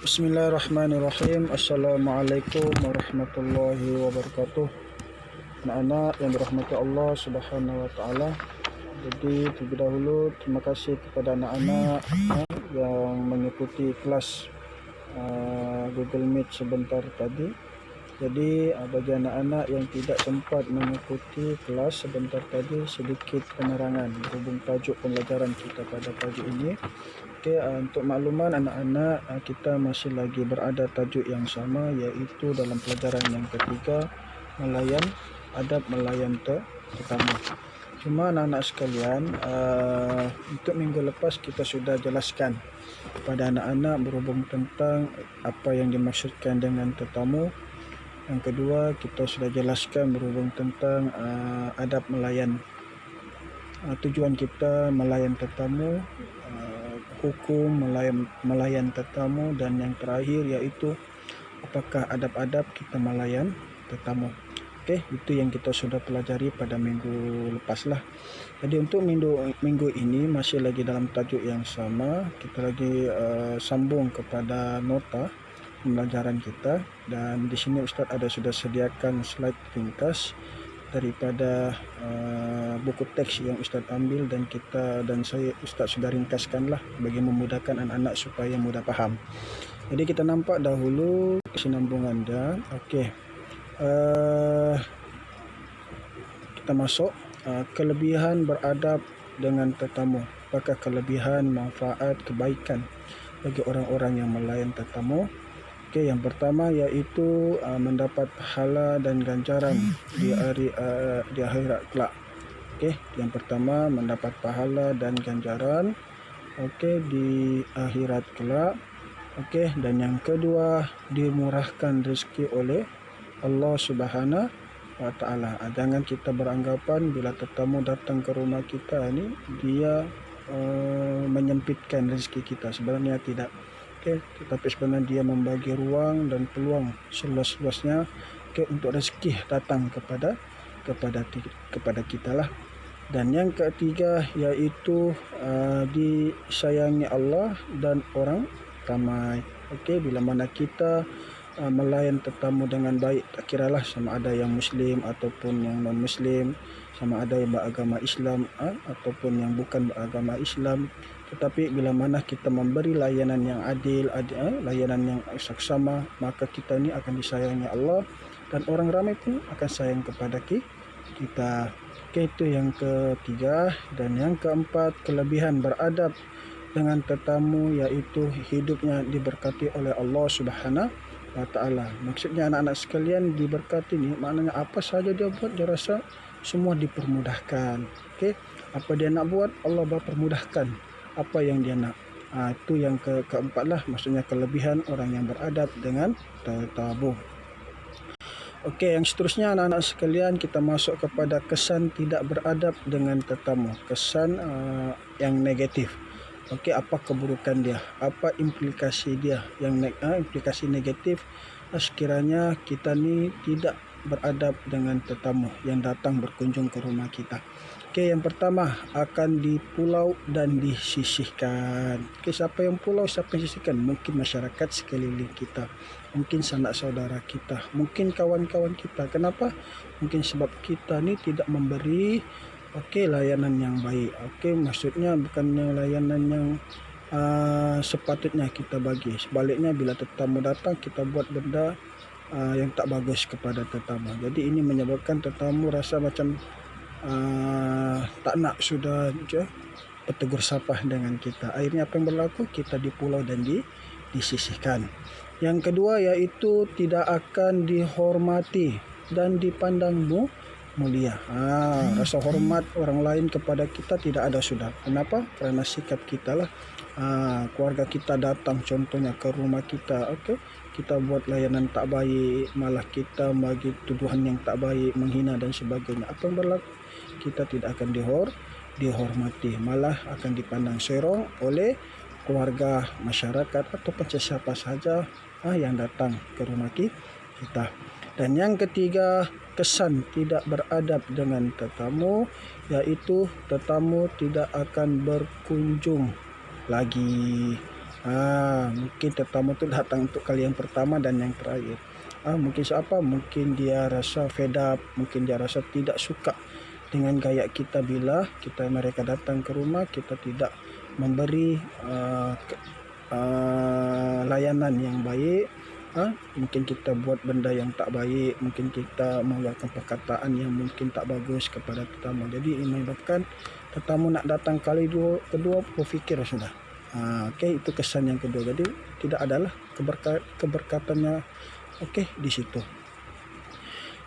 Bismillahirrahmanirrahim. Assalamualaikum warahmatullahi wabarakatuh. Anak-anak yang dirahmati Allah Subhanahu wa taala. Jadi terlebih dahulu terima kasih kepada anak-anak yang mengikuti kelas Google Meet sebentar tadi. Jadi bagi anak-anak yang tidak sempat mengikuti kelas sebentar tadi, sedikit penerangan berhubung tajuk pembelajaran kita pada pagi ini. Untuk makluman anak-anak, kita masih lagi berada tajuk yang sama, iaitu dalam pelajaran yang ketiga, adab melayan tetamu. Cuma anak-anak sekalian, untuk minggu lepas kita sudah jelaskan kepada anak-anak berhubung tentang apa yang dimaksudkan dengan tetamu. Yang kedua, kita sudah jelaskan berhubung tentang adab melayan, tujuan kita melayan tetamu, hukum melayan tetamu, dan yang terakhir iaitu apakah adab-adab kita melayan tetamu. Itu yang kita sudah pelajari pada minggu lepas lah. Jadi untuk minggu ini masih lagi dalam tajuk yang sama. Kita lagi sambung kepada nota pembelajaran kita, dan di sini Ustaz sudah sediakan slide ringkas daripada buku teks yang Ustaz ambil, dan Ustaz sudah ringkaskanlah bagi memudahkan anak-anak supaya mudah faham. Jadi kita nampak dahulu kesinambungan dia. Kita masuk kelebihan beradab dengan tetamu. Apakah kelebihan, manfaat, kebaikan bagi orang-orang yang melayan tetamu? Yang pertama iaitu mendapat pahala dan ganjaran di akhirat kelak. Yang pertama mendapat pahala dan ganjaran di akhirat kelak. Dan yang kedua dimurahkan rezeki oleh Allah Subhanahu wa taala. Jangan kita beranggapan bila tetamu datang ke rumah kita ni dia menyempitkan rezeki kita. Sebenarnya tidak. Tetapi sebenarnya dia membagi ruang dan peluang seluas-luasnya untuk rezeki datang kepada kita lah. Dan yang ketiga iaitu disayangi Allah dan orang ramai. Bila mana kita melayan tetamu dengan baik, tak kiralah sama ada yang muslim ataupun yang non muslim, sama ada yang beragama Islam ataupun yang bukan beragama Islam. Tetapi bila mana kita memberi layanan yang adil, layanan yang saksama, maka kita ni akan disayangi Allah dan orang ramai pun akan sayang kepada kita. Itu yang ketiga. Dan yang keempat, kelebihan beradab dengan tetamu iaitu hidupnya diberkati oleh Allah Subhanahu wa taala. Maksudnya anak-anak sekalian diberkati ni maknanya apa saja dia buat dia rasa semua dipermudahkan. Apa dia nak buat Allah permudahkan apa yang dia nak. Itu yang keempat lah, maksudnya kelebihan orang yang beradab dengan tetamu. Yang seterusnya anak-anak sekalian, kita masuk kepada kesan tidak beradab dengan tetamu. Kesan yang negatif. Apa keburukan dia? Apa implikasi dia? Yang implikasi negatif sekiranya kita ni tidak beradab dengan tetamu yang datang berkunjung ke rumah kita. Yang pertama, akan dipulau dan disisihkan. Siapa yang pulau, siapa yang sisihkan? Mungkin masyarakat sekeliling kita, mungkin sanak saudara kita, mungkin kawan-kawan kita. Kenapa? Mungkin sebab kita ni tidak memberi layanan yang baik. Maksudnya bukannya layanan yang sepatutnya kita bagi. Sebaliknya bila tetamu datang, kita buat benda yang tak bagus kepada tetamu. Jadi ini menyebabkan tetamu rasa macam tak nak sudah bertegur sapah dengan kita. Akhirnya apa yang berlaku? Kita dipulau dan disisihkan. Yang kedua iaitu tidak akan dihormati dan dipandang mulia. Rasa hormat orang lain kepada kita tidak ada sudah. Kenapa? Kerana sikap kita lah. Keluarga kita datang contohnya ke rumah kita, kita buat layanan tak baik, malah kita bagi tuduhan yang tak baik, menghina dan sebagainya. Apa yang berlaku? Kita tidak akan dihormati, malah akan dipandang serong oleh keluarga, masyarakat ataupun siapa sahaja yang datang ke rumah kita. Dan yang ketiga, kesan tidak beradab dengan tetamu, iaitu tetamu tidak akan berkunjung lagi. Mungkin tetamu itu datang untuk kali yang pertama dan yang terakhir. Mungkin siapa? Mungkin dia rasa fed up, mungkin dia rasa tidak suka dengan gaya kita bila mereka datang ke rumah, kita tidak memberi layanan yang baik. Mungkin kita buat benda yang tak baik, mungkin kita mengeluarkan perkataan yang mungkin tak bagus kepada tetamu. Jadi ini menyebabkan tetamu nak datang kedua berfikir sudah. Itu kesan yang kedua. Jadi tidak adalah keberkatannya di situ.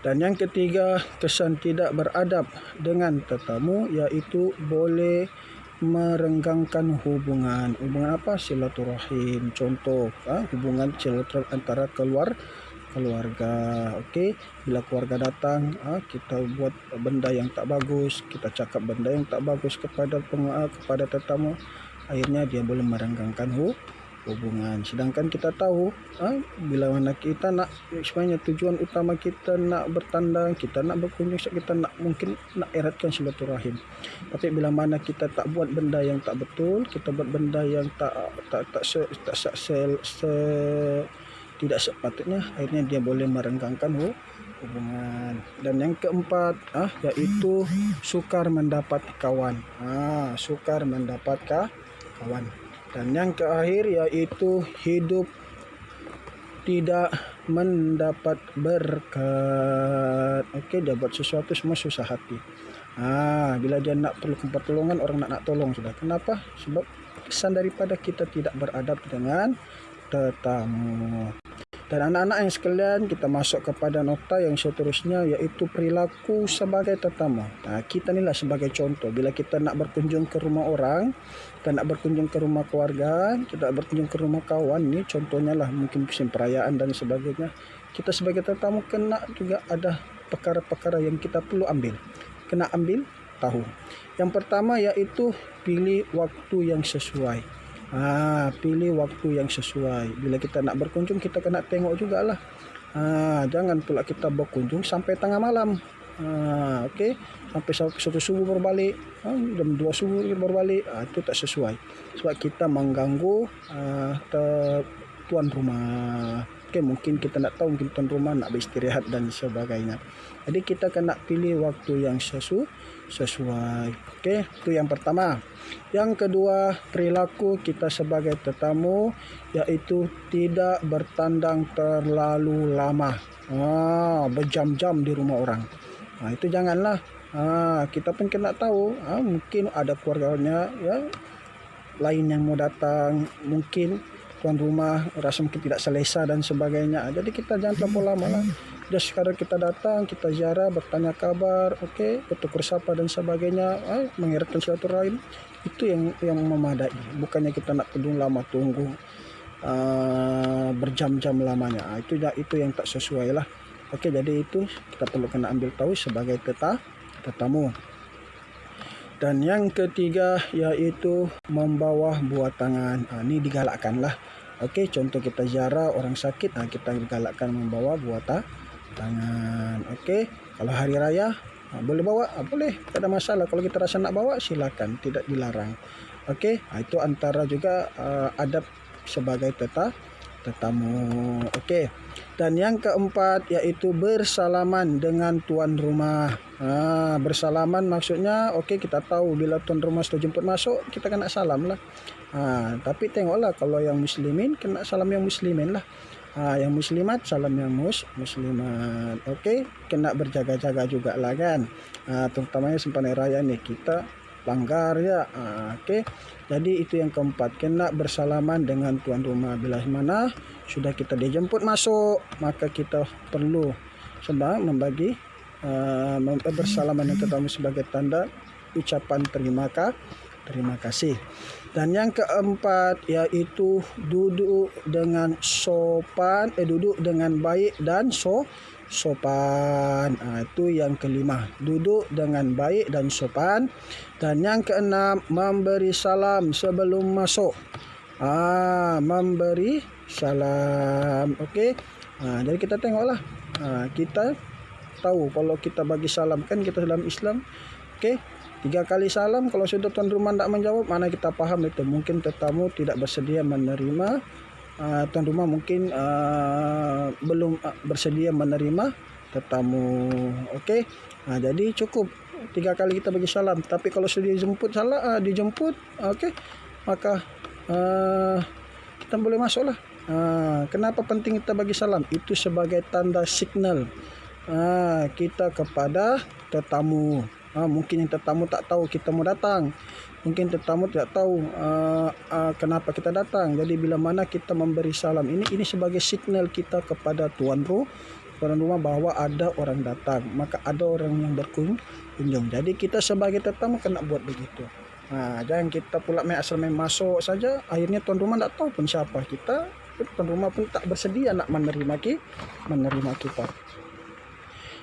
Dan yang ketiga, kesan tidak beradab dengan tetamu, yaitu boleh merenggangkan hubungan. Hubungan apa? Silaturahim. Contoh, hubungan silaturahim antara keluarga. Bila keluarga datang, kita buat benda yang tak bagus, kita cakap benda yang tak bagus kepada tetamu, akhirnya dia boleh merenggangkan hubungan. Sedangkan kita tahu, bila mana kita nak, sebenarnya tujuan utama kita nak bertandang, kita nak berkunjung, kita mungkin nak eratkan silaturahim. Tapi bila mana kita tak buat benda yang tak betul, kita buat benda yang tidak sepatutnya, akhirnya dia boleh merenggangkan hubungan. Dan yang keempat, yaitu sukar mendapat kawan. Sukar mendapat kawan. Dan yang terakhir, yaitu hidup tidak mendapat berkat. Dia buat sesuatu semua susah hati. Bila dia nak perlukan pertolongan, orang nak tolong sudah. Kenapa? Sebab kesan daripada kita tidak beradab dengan tetamu. Dan anak-anak yang sekalian, kita masuk kepada nota yang seterusnya, yaitu perilaku sebagai tetamu. Kita inilah sebagai contoh. Bila kita nak berkunjung ke rumah orang, kita nak berkunjung ke rumah keluarga, kita nak berkunjung ke rumah kawan, ini contohnya lah, mungkin musim perayaan dan sebagainya. Kita sebagai tetamu kena juga ada perkara-perkara yang kita perlu kena ambil tahu. Yang pertama, yaitu pilih waktu yang sesuai. Pilih waktu yang sesuai. Bila kita nak berkunjung, kita kena tengok jugalah. Jangan pula kita berkunjung sampai tengah malam. Sampai satu subuh baru balik, jam 2 subuh baru balik. Itu tak sesuai. Sebab kita mengganggu tuan rumah. Mungkin kita nak tahu, mungkin tuan rumah nak beristirahat dan sebagainya. Jadi kita kena pilih waktu yang sesuai. Itu yang pertama. Yang kedua, perilaku kita sebagai tetamu, yaitu tidak bertandang terlalu lama. Berjam-jam di rumah orang. Itu janganlah. Kita pun kena tahu, mungkin ada keluarganya lain yang mau datang, mungkin tuan rumah rasa mungkin tidak selesa dan sebagainya. Jadi kita jangan terlalu lama lah. Just sekadar kita datang, kita ziarah, bertanya kabar, bertukar sapa dan sebagainya, mengeratkan silaturahim. Itu yang memadai. Bukannya kita nak tunggu berjam-jam lamanya. Itu yang tak sesuai lah. Jadi itu kita perlu kena ambil tahu sebagai tetamu. Dan yang ketiga, yaitu membawa buah tangan. Ini digalakkan lah. Contoh kita ziarah orang sakit, kita digalakkan membawa buah tangan. Kalau hari raya, boleh bawa, boleh, tak ada masalah. Kalau kita rasa nak bawa, silakan, tidak dilarang. Itu antara juga adab sebagai tetamu. Dan yang keempat, yaitu bersalaman dengan tuan rumah. Bersalaman maksudnya, kita tahu bila tuan rumah sudah jemput masuk, kita kena salam lah. Tapi tengoklah, kalau yang muslimin kena salam yang muslimin lah. Yang muslimat salam yang muslimat. Kena berjaga-jaga juga lah kan. Terutamanya sempena raya ni kita langgar ya. Jadi itu yang keempat, kena bersalaman dengan tuan rumah. Bila mana sudah kita dijemput masuk, maka kita perlu membagi bersalaman dengan tetamu sebagai tanda ucapan terima kasih. Dan yang keempat, yaitu duduk dengan sopan, duduk dengan baik dan sopan. Itu yang kelima, duduk dengan baik dan sopan. Dan yang keenam, memberi salam sebelum masuk. Memberi salam. Jadi kita tengoklah. Kita tahu kalau kita bagi salam, kan kita dalam Islam, 3 kali salam, kalau sudah tuan rumah tidak menjawab, mana kita paham itu mungkin tetamu tidak bersedia menerima, tuan rumah mungkin belum bersedia menerima tetamu. Okey, jadi cukup 3 kali kita bagi salam. Tapi kalau sudah dijemput, okey, maka kita boleh masuklah. Kenapa penting kita bagi salam? Itu sebagai tanda signal kita kepada tetamu. Mungkin yang tetamu tak tahu kita mau datang, mungkin tetamu tidak tahu kenapa kita datang. Jadi bila mana kita memberi salam ini sebagai signal kita kepada tuan rumah bahwa ada orang datang, maka ada orang yang berkunjung. Jadi kita sebagai tetamu kena buat begitu. Jangan kita pula asal main masuk saja, akhirnya tuan rumah tak tahu pun siapa kita, tuan rumah pun tak bersedia nak menerima kita.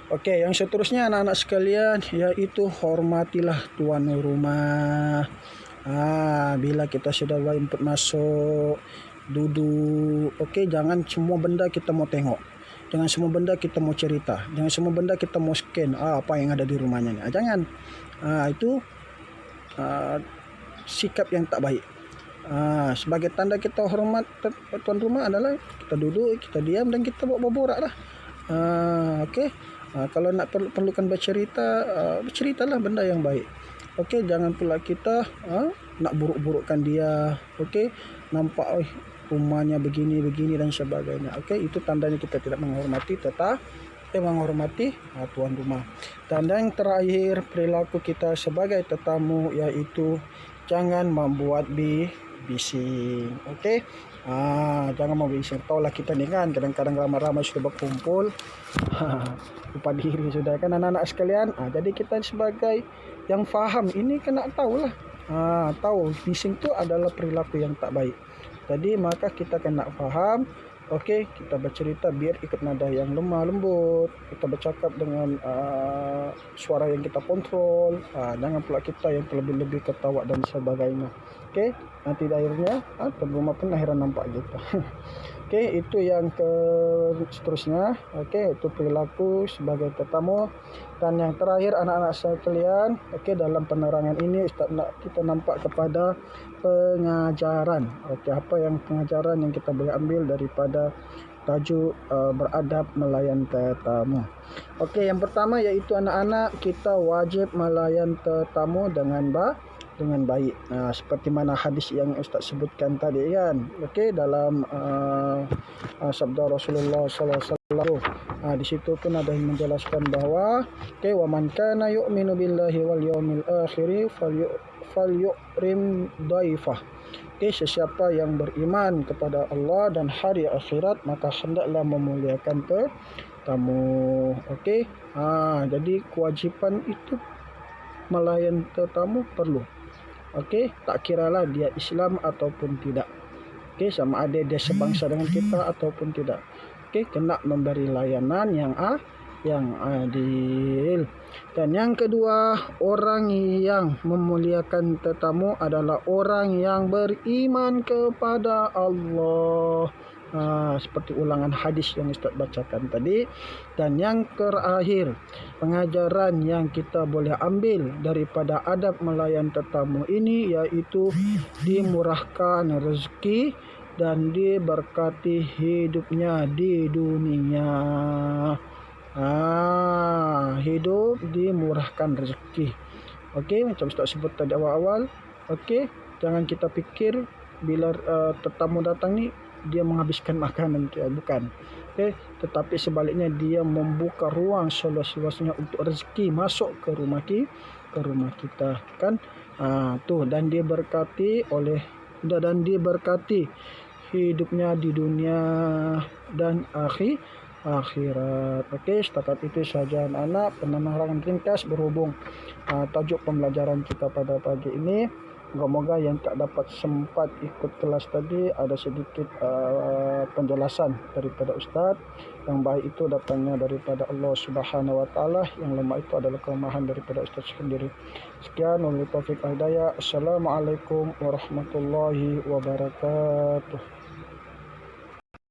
Okey, yang seterusnya anak-anak sekalian, iaitu hormatilah tuan rumah. Bila kita sudah jemput masuk, duduk. Okey, jangan semua benda kita mau tengok. Jangan semua benda kita mau cerita. Jangan semua benda kita mau scan apa yang ada di rumahnya ni. Jangan. Itu sikap yang tak baik. Sebagai tanda kita hormat tuan rumah adalah kita duduk, kita diam dan kita berborak lah. Okey. Kalau nak perlukan berceritalah benda yang baik. Okey, jangan pula kita nak buruk-burukkan dia. Okey, nampak rumahnya begini dan sebagainya. Okey, itu tandanya kita tidak menghormati menghormati tuan rumah. Tanda yang terakhir perilaku kita sebagai tetamu iaitu jangan membuat bising. Okey, jangan membising. Taulah kita ni kan kadang-kadang ramai-ramai sudah berkumpul lupa diri sudah kan anak-anak sekalian. Jadi kita sebagai yang faham ini kena tahulah, tahu bising tu adalah perilaku yang tak baik. Jadi maka kita kena faham. Okey, kita bercerita biar ikut nada yang lemah lembut. Kita bercakap dengan suara yang kita kontrol. Jangan pula kita yang terlebih-lebih ketawa dan sebagainya. Okey, nanti akhirnya tuan rumah pun akhiran nampak kita. Okey, itu yang seterusnya. Okey, itu perilaku sebagai tetamu. Dan yang terakhir anak-anak sekalian, okey, dalam penerangan ini Ustaz nak kita nampak kepada pengajaran. Okey, apa yang pengajaran yang kita boleh ambil daripada tajuk beradab melayan tetamu. Okey, yang pertama iaitu anak-anak kita wajib melayan tetamu dengan baik. Seperti mana hadis yang Ustaz sebutkan tadi kan. Okey, dalam sabda Rasulullah sallallahu alaihi wasallam. Di situ pun ada yang menjelaskan bahawa okey, wa man kana yu'minu billahi wal yawmil akhir falyukrim dhaifah. Okey, sesiapa yang beriman kepada Allah dan hari akhirat maka hendaklah memuliakan tetamu. Okey, jadi kewajipan itu melayan tetamu perlu. Okey, tak kiralah dia Islam ataupun tidak. Okey, sama ada dia sebangsa dengan kita ataupun tidak. Okey, kena memberi layanan yang adil. Dan yang kedua, orang yang memuliakan tetamu adalah orang yang beriman kepada Allah. Seperti ulangan hadis yang Ustaz bacakan tadi. Dan yang terakhir, pengajaran yang kita boleh ambil daripada adab melayan tetamu ini iaitu dimurahkan rezeki dan diberkati hidupnya di dunia. Hidup dimurahkan rezeki. Okey, macam Ustaz sebut tadi awal-awal. Okey, jangan kita fikir bila tetamu datang ni dia menghabiskan makanan kita, bukan. Okey, tetapi sebaliknya dia membuka ruang seluas-luasnya untuk rezeki masuk ke rumah kita kan. Dan dia berkati hidupnya di dunia dan akhirat. Okey, setakat itu saja anak-anak penerangan ringkas berhubung tajuk pembelajaran kita pada pagi ini. Moga-moga yang tak dapat sempat ikut kelas tadi ada sedikit penjelasan daripada Ustaz. Yang baik itu datangnya daripada Allah Subhanahu Wa Taala, yang lemah itu adalah kelemahan daripada Ustaz sendiri. Sekian, wabillahi taufiq wal hidayah. Assalamualaikum warahmatullahi wabarakatuh.